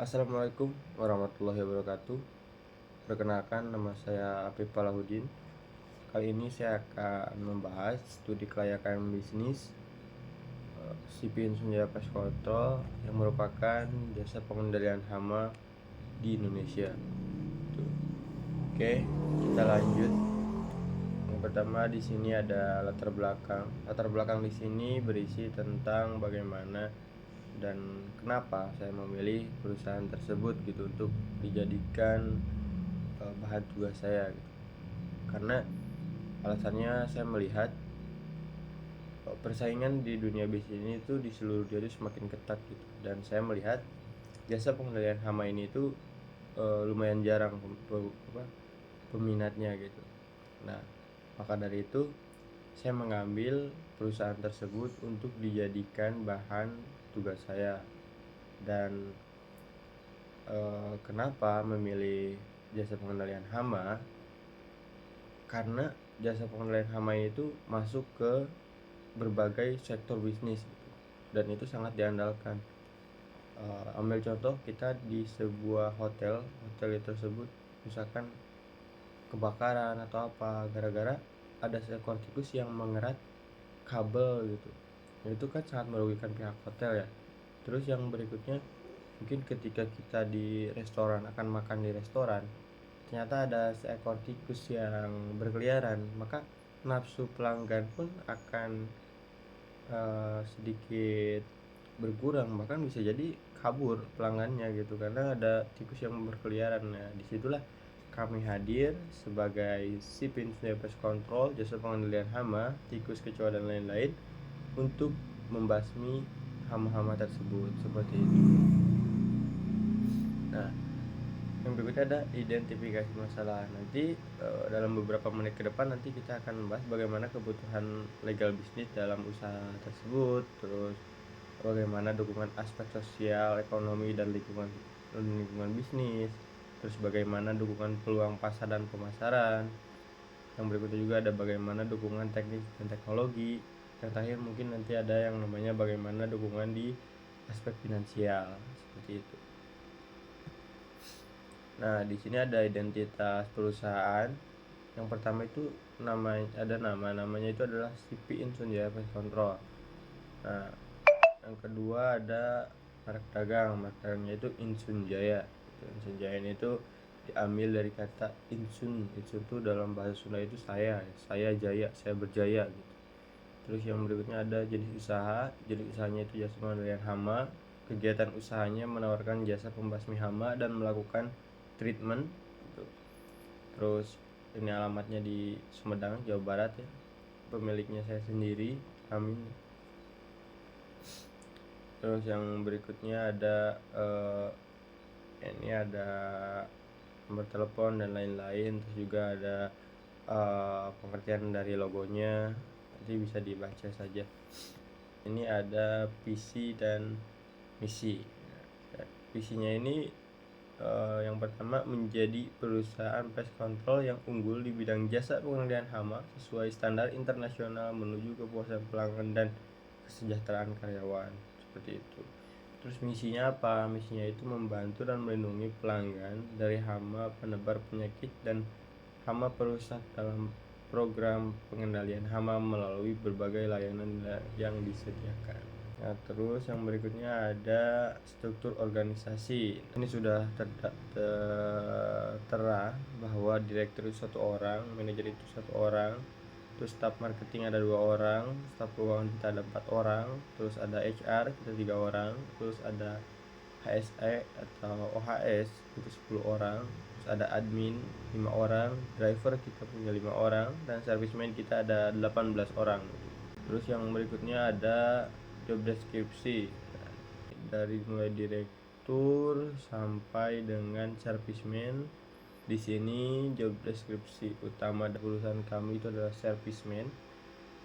Assalamualaikum warahmatullahi wabarakatuh. Perkenalkan, nama saya Apif Palahuddin. Kali ini saya akan membahas studi kelayakan bisnis Sipin Sunjaya Pest Control yang merupakan jasa pengendalian hama di Indonesia. Oke, kita lanjut. Yang pertama di sini ada latar belakang. Latar belakang di sini berisi tentang bagaimana dan kenapa saya memilih perusahaan tersebut gitu untuk dijadikan bahan tugas saya gitu. Karena alasannya saya melihat persaingan di dunia bisnis ini tuh di seluruh dunia itu semakin ketat gitu, dan saya melihat jasa pengendalian hama ini itu lumayan jarang peminatnya gitu. Nah, maka dari itu saya mengambil perusahaan tersebut untuk dijadikan bahan tugas saya. Dan kenapa memilih jasa pengendalian hama? Karena jasa pengendalian hama itu masuk ke berbagai sektor bisnis gitu, dan itu sangat diandalkan. Ambil contoh kita di sebuah hotel tersebut misalkan kebakaran atau apa gara-gara ada seekor tikus yang mengerat kabel gitu. Itu kan sangat merugikan pihak hotel ya. Terus yang berikutnya, mungkin ketika kita di restoran akan makan di restoran, ternyata ada seekor tikus yang berkeliaran, maka nafsu pelanggan pun akan sedikit berkurang, bahkan bisa jadi kabur pelanggannya gitu karena ada tikus yang berkeliaran. Nah, disitulah kami hadir sebagai Sipin Sunjaya Pest Control, jasa pengendalian hama, tikus, kecoa dan lain-lain untuk membasmi hama-hama tersebut seperti itu. Nah, yang berikutnya ada identifikasi masalah. Nanti dalam beberapa menit ke depan nanti kita akan membahas bagaimana kebutuhan legal bisnis dalam usaha tersebut, terus bagaimana dukungan aspek sosial, ekonomi dan lingkungan bisnis, terus bagaimana dukungan peluang pasar dan pemasaran. Yang berikutnya juga ada bagaimana dukungan teknis dan teknologi. Yang terakhir mungkin nanti ada yang namanya bagaimana dukungan di aspek finansial seperti itu. Nah, di sini ada identitas perusahaan. Yang pertama itu namanya itu adalah Sipin Sunjaya Pest Control. Nah, yang kedua ada merek dagang. Merek dagangnya itu Insunjaya. Insunjaya ini itu diambil dari kata insun. Insun itu dalam bahasa Sunda itu saya jaya, saya berjaya gitu. Terus yang berikutnya ada jenis usaha. Jenis usahanya itu jasa pengendalian hama. Kegiatan usahanya menawarkan jasa pembasmi hama dan melakukan treatment gitu. Terus ini alamatnya di Sumedang, Jawa Barat ya. Pemiliknya saya sendiri, Amin. Terus yang berikutnya ada ini ada nomor telepon dan lain-lain. Terus juga ada pengertian dari logonya, nanti bisa dibaca saja. Ini ada visi dan misi. Visinya ini yang pertama, menjadi perusahaan pest control yang unggul di bidang jasa pengendalian hama sesuai standar internasional menuju kepuasan pelanggan dan kesejahteraan karyawan, seperti itu. Terus misinya apa? Misinya itu membantu dan melindungi pelanggan dari hama penebar penyakit dan hama perusak dalam program pengendalian hama melalui berbagai layanan yang disediakan. Nah, terus yang berikutnya ada struktur organisasi. Ini sudah tertera bahwa direktur itu 1 orang, manajer itu 1 orang, terus staf marketing ada 2 orang, staf keuangan kita ada 4 orang, terus ada HR kita 3 orang, terus ada HSE atau OHS itu 10 orang, terus ada admin 5 orang, driver kita punya 5 orang, dan serviceman kita ada 18 orang. Terus yang berikutnya ada job deskripsi, dari mulai direktur sampai dengan serviceman. Di sini job deskripsi utama perusahaan kami itu adalah serviceman.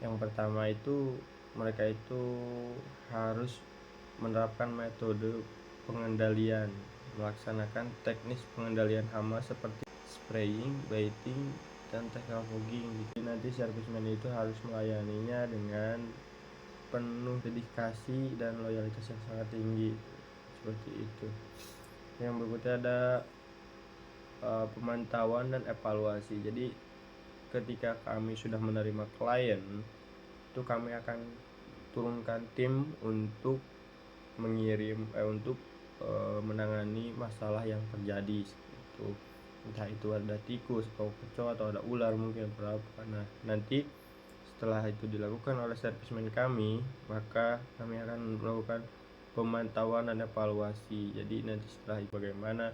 Yang pertama itu mereka itu harus menerapkan metode pengendalian, melaksanakan teknis pengendalian hama seperti spraying, baiting, dan technical fogging. Jadi nanti serviceman itu harus melayaninya dengan penuh dedikasi dan loyalitas yang sangat tinggi, seperti itu. Yang berikutnya ada pemantauan dan evaluasi. Jadi ketika kami sudah menerima klien, itu kami akan turunkan tim untuk menangani masalah yang terjadi itu, entah itu ada tikus atau kecoa atau ada ular mungkin berapa. Nah, nanti setelah itu dilakukan oleh servismen kami, maka kami akan melakukan pemantauan dan evaluasi. Jadi nanti setelah itu bagaimana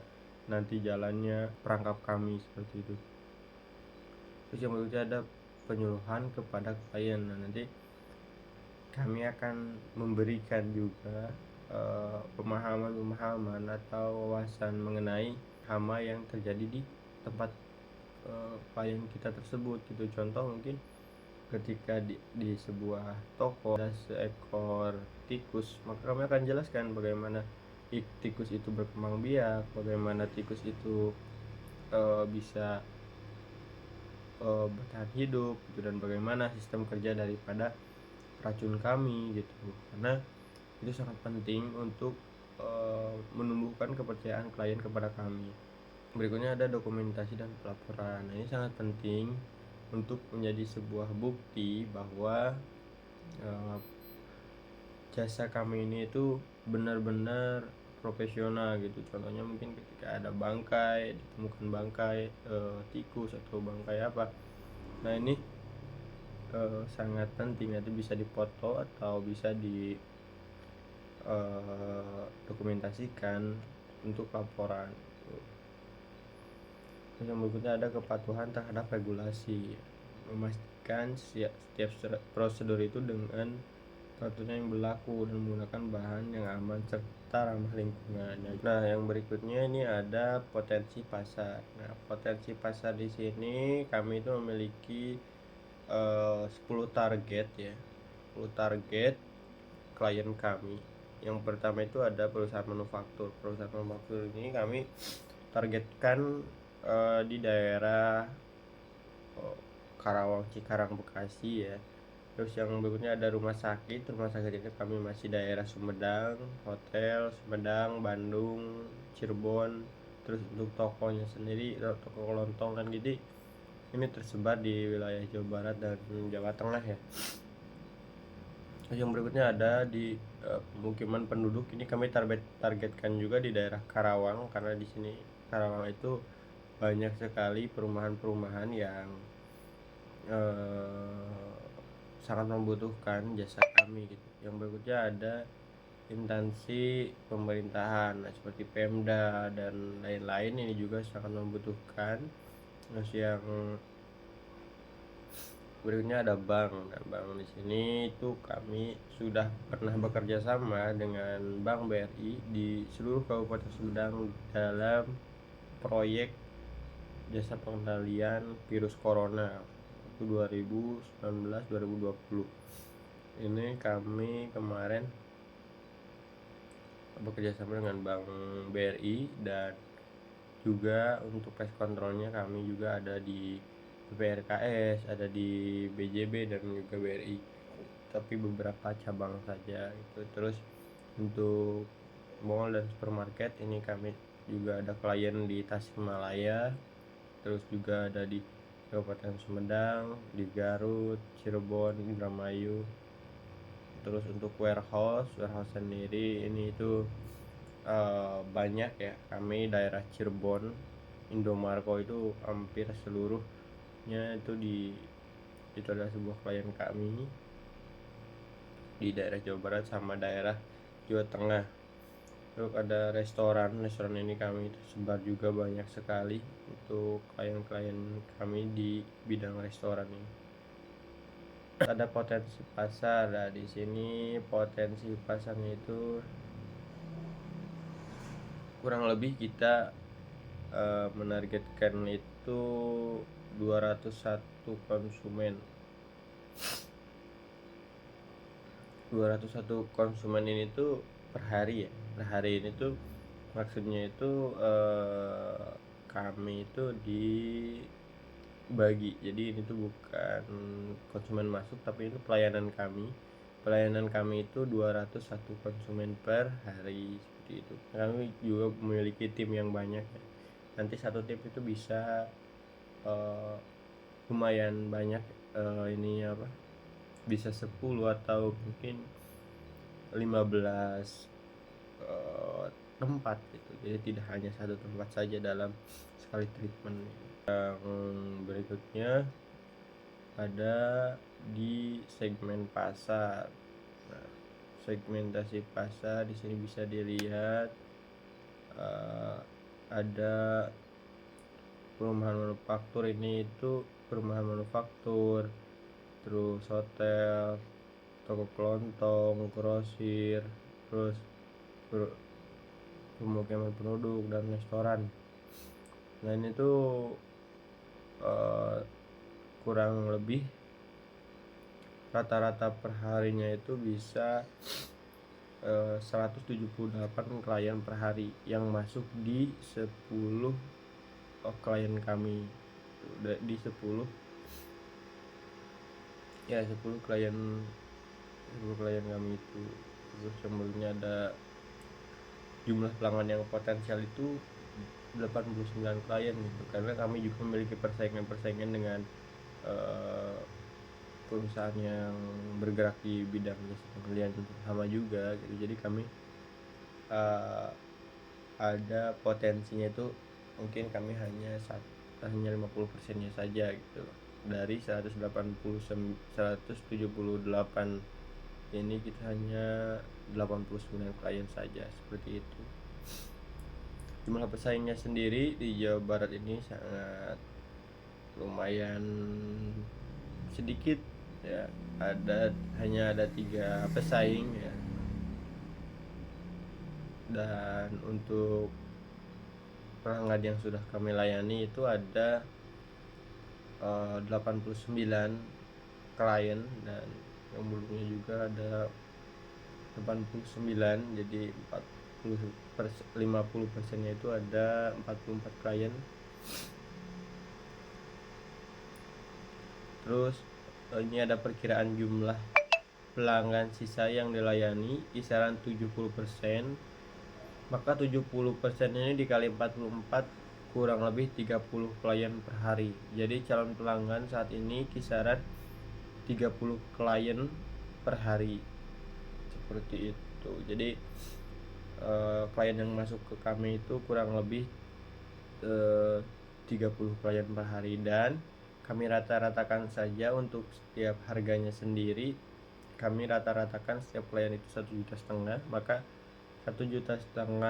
nanti jalannya perangkap kami seperti itu. Terus yang berikutnya ada penyuluhan kepada klien. Nah, nanti kami akan memberikan juga pemahaman atau wawasan mengenai hama yang terjadi di tempat klien kita tersebut gitu. Contoh mungkin ketika di sebuah toko ada seekor tikus, maka kami akan jelaskan bagaimana tikus itu berkembang biak, bagaimana tikus itu bisa bertahan hidup gitu, dan bagaimana sistem kerja daripada racun kami gitu. Karena itu sangat penting untuk menumbuhkan kepercayaan klien kepada kami. Berikutnya ada dokumentasi dan pelaporan. Nah, ini sangat penting untuk menjadi sebuah bukti bahwa jasa kami ini itu benar-benar profesional gitu. Contohnya mungkin ketika ada bangkai, ditemukan bangkai tikus atau bangkai apa. Nah, ini sangat penting, nanti bisa dipoto atau bisa di dokumentasikan untuk laporan. Terus yang berikutnya ada kepatuhan terhadap regulasi, memastikan setiap prosedur itu dengan peraturan yang berlaku dan menggunakan bahan yang aman serta ramah lingkungan. Nah, yang berikutnya ini ada potensi pasar. Nah, potensi pasar di sini kami itu memiliki 10 target ya. 10 target klien kami. Yang pertama itu ada perusahaan manufaktur. Perusahaan manufaktur ini kami targetkan di daerah Karawang, Cikarang, Bekasi ya. Terus yang berikutnya ada rumah sakit. Rumah sakit ini kami masih daerah Sumedang, hotel Sumedang, Bandung, Cirebon. Terus untuk tokonya sendiri, toko kelontong kan, jadi ini tersebar di wilayah Jawa Barat dan Jawa Tengah ya. Yang berikutnya ada di pemukiman penduduk. Ini kami targetkan juga di daerah Karawang, karena di sini Karawang itu banyak sekali perumahan-perumahan yang sangat membutuhkan jasa kami gitu. Yang berikutnya ada instansi pemerintahan, nah, seperti Pemda dan lain-lain, ini juga sangat membutuhkan. Terus yang berikutnya ada bank. Nah, bank di sini itu kami sudah pernah bekerja sama dengan Bank BRI di seluruh Kabupaten Sumedang dalam proyek jasa pengendalian virus corona itu 2019-2020. Ini kami kemarin bekerja sama dengan Bank BRI, dan juga untuk pest controlnya kami juga ada di BPRKS, ada di BJB dan juga BRI, tapi beberapa cabang saja itu. Terus untuk mall dan supermarket ini kami juga ada klien di Tasikmalaya, terus juga ada di Kabupaten Sumedang, di Garut, Cirebon, Indramayu. Terus untuk warehouse sendiri ini itu banyak ya. Kami daerah Cirebon, Indomarko itu hampir seluruhnya itu adalah sebuah klien kami di daerah Jawa Barat sama daerah Jawa Tengah. Terus ada restoran ini kami tersebar juga banyak sekali untuk klien-klien kami di bidang restoran ini. Ada potensi pasar. Nah, di sini potensi pasarnya itu kurang lebih kita menargetkan itu 201 konsumen. 201 konsumen ini tuh per hari ya. Per hari ini tuh maksudnya itu kami itu dibagi. Jadi ini tuh bukan konsumen masuk, tapi itu pelayanan kami. Pelayanan kami itu 201 konsumen per hari seperti seperti itu. Kami juga memiliki tim yang banyak ya. Nanti satu tim itu bisa lumayan banyak, ini apa, bisa 10 atau mungkin 15 tempat gitu. Jadi tidak hanya satu tempat saja dalam sekali treatment. Yang berikutnya ada di segmen pasar. Nah, segmentasi pasar di sini bisa dilihat ada perumahan manufaktur, ini itu perumahan manufaktur, terus hotel, toko kelontong, grosir, terus pemukiman penduduk dan restoran. Nah ini tuh kurang lebih rata-rata perharinya itu bisa 178 klien per hari yang masuk di 10 klien kami. Di 10 klien kami itu. Terus yang berikutnya ada jumlah pelanggan yang potensial itu 89 klien gitu, karena kami juga memiliki persaingan dengan perusahaan yang bergerak di bidang jasa pembelian sama juga gitu. Jadi kami ada potensinya itu mungkin kami hanya 50%-nya saja gitu. Dari 178 ini kita hanya 89 klien saja, seperti itu. Jumlah pesaingnya sendiri di Jawa Barat ini sangat lumayan sedikit ya, hanya ada 3 pesaing ya. Dan untuk pelanggan yang sudah kami layani itu ada 89 klien, dan yang belumnya juga ada 89, jadi 50%-nya itu ada 44 klien. Terus ini ada perkiraan jumlah pelanggan sisa yang dilayani kisaran 70%, maka 70% ini dikali 44 kurang lebih 30 klien per hari. Jadi calon pelanggan saat ini kisaran 30 klien per hari, seperti itu. Jadi klien yang masuk ke kami itu kurang lebih 30 klien per hari, dan kami rata-ratakan saja untuk setiap harganya sendiri. Kami rata-ratakan setiap klien itu 1,5 juta, maka 1,5 juta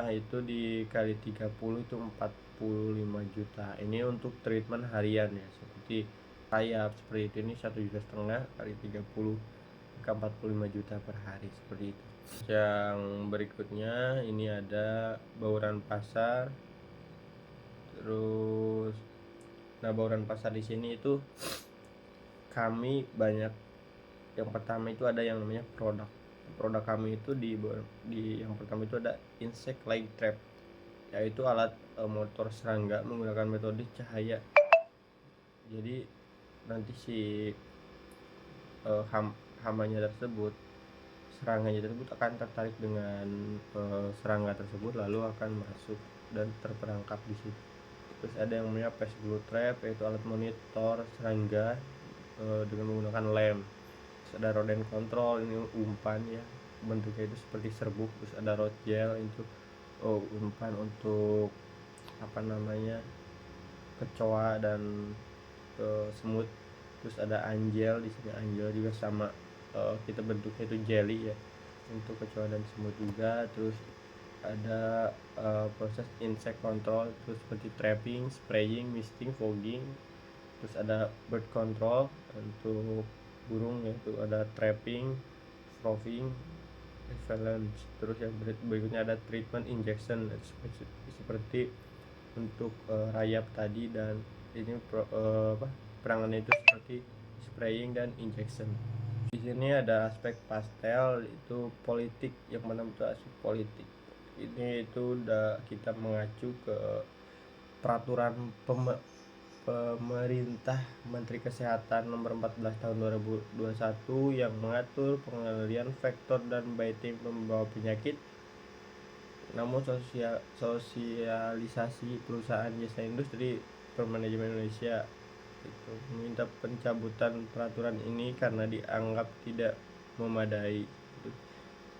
itu dikali 30 itu 45 juta. Ini untuk treatment harian ya, seperti sayap seperti itu. Ini 1,5 juta kali 30 maka 45 juta per hari, seperti itu. Yang berikutnya ini ada bauran pasar. Terus bauran pasar di sini itu kami banyak. Yang pertama itu ada yang namanya produk kami itu di yang pertama itu ada insect light trap, yaitu alat motor serangga menggunakan metode cahaya. Jadi nanti si seranganya tersebut akan tertarik dengan serangga tersebut, lalu akan masuk dan terperangkap di situ. Terus ada yang namanya face glue trap, yaitu alat monitor serangga dengan menggunakan lem. Terus ada rodent control, ini umpan ya, bentuknya itu seperti serbuk. Terus ada rod gel, itu umpan untuk kecoa dan semut. Terus ada anjel, di sini anjel juga sama, kita bentuknya itu jelly ya, untuk kecoa dan semut juga. Terus ada proses insect control, terus seperti trapping, spraying, misting, fogging. Terus ada bird control untuk burung, yaitu ada trapping, frothing, repellence. Terus yang berikutnya ada treatment injection, seperti untuk rayap tadi, dan ini perangannya itu seperti spraying dan injection. Di sini ada aspek pastel, itu politik. Yang mana itu aspek politik ini itu udah kita mengacu ke peraturan pemerintah Menteri Kesehatan nomor 14 tahun 2021 yang mengatur pengendalian vektor dan biting pembawa penyakit. namun sosialisasi perusahaan jasa industri permanajemen Indonesia itu meminta pencabutan peraturan ini karena dianggap tidak memadai.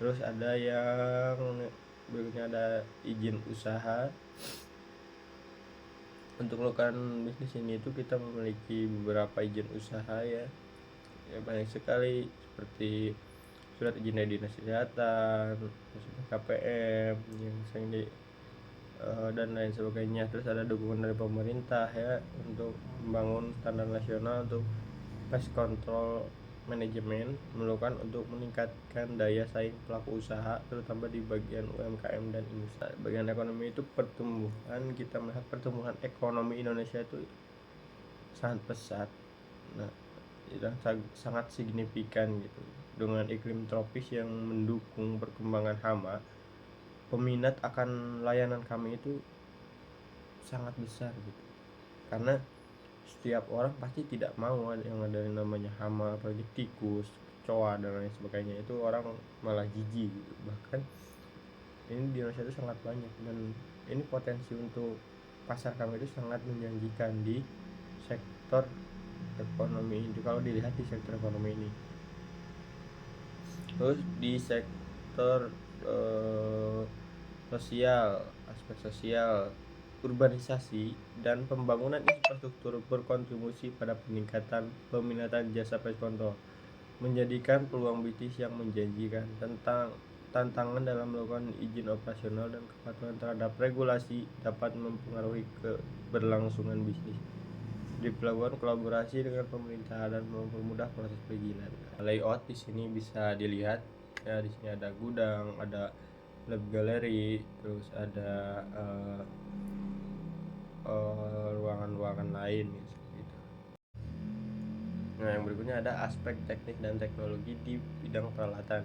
Terus ada yang berikutnya ada izin usaha. Untuk melakukan bisnis ini itu kita memiliki beberapa izin usaha ya banyak sekali, seperti surat izin dari dinas kesehatan, KPM yang sering dan lain sebagainya. Terus ada dukungan dari pemerintah ya untuk membangun standar nasional untuk pest control manajemen, melakukan untuk meningkatkan daya saing pelaku usaha terutama di bagian UMKM dan industri. Bagian ekonomi itu pertumbuhan, kita melihat pertumbuhan ekonomi Indonesia itu sangat pesat, nah dan sangat signifikan gitu. Dengan iklim tropis yang mendukung perkembangan hama, peminat akan layanan kami itu sangat besar gitu. Karena setiap orang pasti tidak mau yang ada yang namanya hama, apalagi tikus, kecoa dan lain sebagainya, itu orang malah jijik gitu. Bahkan ini di Indonesia itu sangat banyak, dan ini potensi untuk pasar kami itu sangat menjanjikan di sektor ekonomi ini, kalau dilihat di sektor ekonomi ini. Terus di sektor sosial, aspek sosial, urbanisasi dan pembangunan infrastruktur berkontribusi pada peningkatan peminatan jasa pest control, menjadikan peluang bisnis yang menjanjikan. Tentang tantangan dalam melakukan izin operasional dan kepatuhan terhadap regulasi dapat mempengaruhi keberlangsungan bisnis. Dilakukan kolaborasi dengan pemerintah dan mempermudah proses perizinan. Layout di sini bisa dilihat ya, di sini ada gudang, ada lab gallery, terus ada ruangan-ruangan lain gitu. Nah, yang berikutnya ada aspek teknik dan teknologi di bidang peralatan.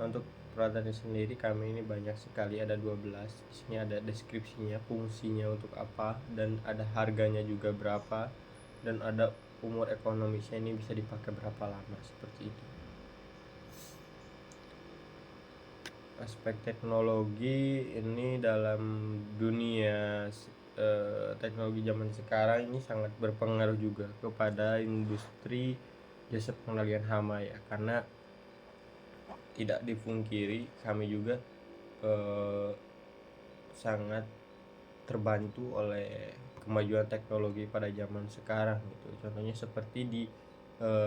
Nah, untuk peralatannya sendiri kami ini banyak sekali, ada 12. Di sini ada deskripsinya, fungsinya untuk apa, dan ada harganya juga berapa, dan ada umur ekonomisnya ini bisa dipakai berapa lama, seperti itu. Aspek teknologi ini dalam dunia teknologi zaman sekarang ini sangat berpengaruh juga kepada industri jasa pengendalian hama ya, karena tidak dipungkiri kami juga sangat terbantu oleh kemajuan teknologi pada zaman sekarang gitu. Contohnya seperti di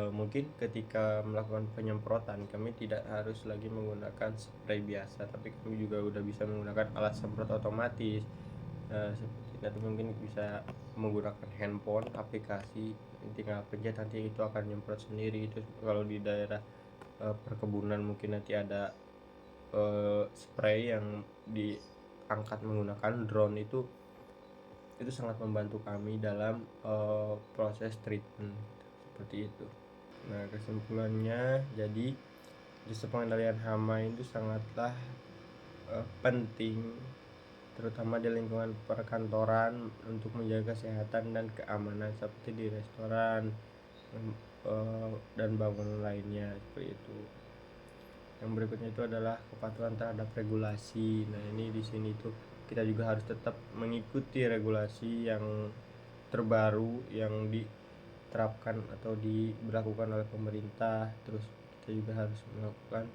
mungkin ketika melakukan penyemprotan kami tidak harus lagi menggunakan spray biasa, tapi kami juga udah bisa menggunakan alat semprot otomatis seperti itu. Mungkin bisa menggunakan handphone, aplikasi, tinggal pencet nanti itu akan nyemprot sendiri. Itu kalau di daerah perkebunan mungkin nanti ada spray yang diangkat menggunakan drone, itu sangat membantu kami dalam proses treatment seperti itu. Nah, kesimpulannya jadi jasa pengendalian hama itu sangatlah penting terutama di lingkungan perkantoran untuk menjaga kesehatan dan keamanan seperti di restoran dan bangunan lainnya seperti itu. Yang berikutnya itu adalah kepatuhan terhadap regulasi. Nah, ini di sini tuh kita juga harus tetap mengikuti regulasi yang terbaru yang diterapkan atau diberlakukan oleh pemerintah. Terus kita juga harus melakukan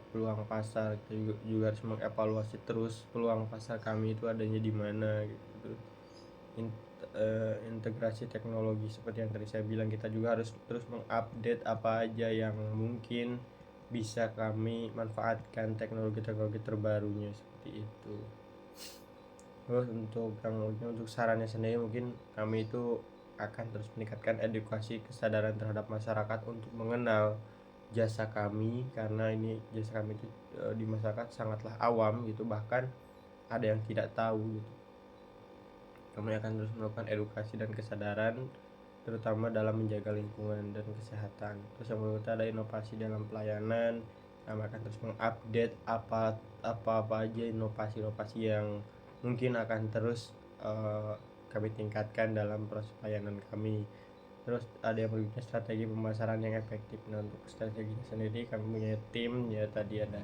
peluang pasar. Kita juga harus mengevaluasi terus peluang pasar kami itu adanya di mana gitu. Integrasi teknologi seperti yang tadi saya bilang, kita juga harus terus mengupdate apa aja yang mungkin bisa kami manfaatkan teknologi-teknologi terbarunya seperti itu. Terus untuk sarannya sendiri, mungkin kami itu akan terus meningkatkan edukasi kesadaran terhadap masyarakat untuk mengenal jasa kami, karena ini jasa kami itu di masyarakat sangatlah awam gitu, bahkan ada yang tidak tahu gitu. Kami akan terus melakukan edukasi dan kesadaran terutama dalam menjaga lingkungan dan kesehatan. Terus yang berikutnya ada inovasi dalam pelayanan. Kami akan terus mengupdate apa aja inovasi-inovasi yang mungkin akan terus kami tingkatkan dalam proses pelayanan kami. Terus ada yang berikutnya strategi pemasaran yang efektif. Nah, untuk strateginya sendiri kami punya tim ya, tadi ada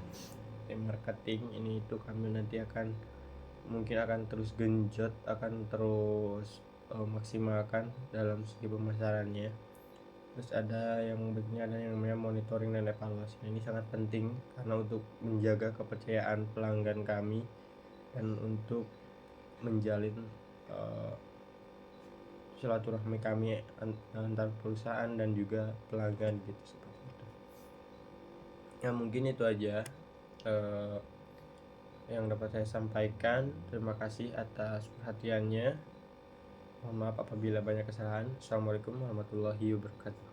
tim marketing ini itu kami nanti mungkin akan terus genjot, akan terus maksimalkan dalam segi pemasarannya. Terus ada yang namanya monitoring dan evaluasi. Nah, ini sangat penting karena untuk menjaga kepercayaan pelanggan kami dan untuk menjalin silaturahmi kami antar perusahaan dan juga pelanggan gitu, seperti itu. Ya mungkin itu aja yang dapat saya sampaikan. Terima kasih atas perhatiannya. Mohon maaf apabila banyak kesalahan. Assalamualaikum warahmatullahi wabarakatuh.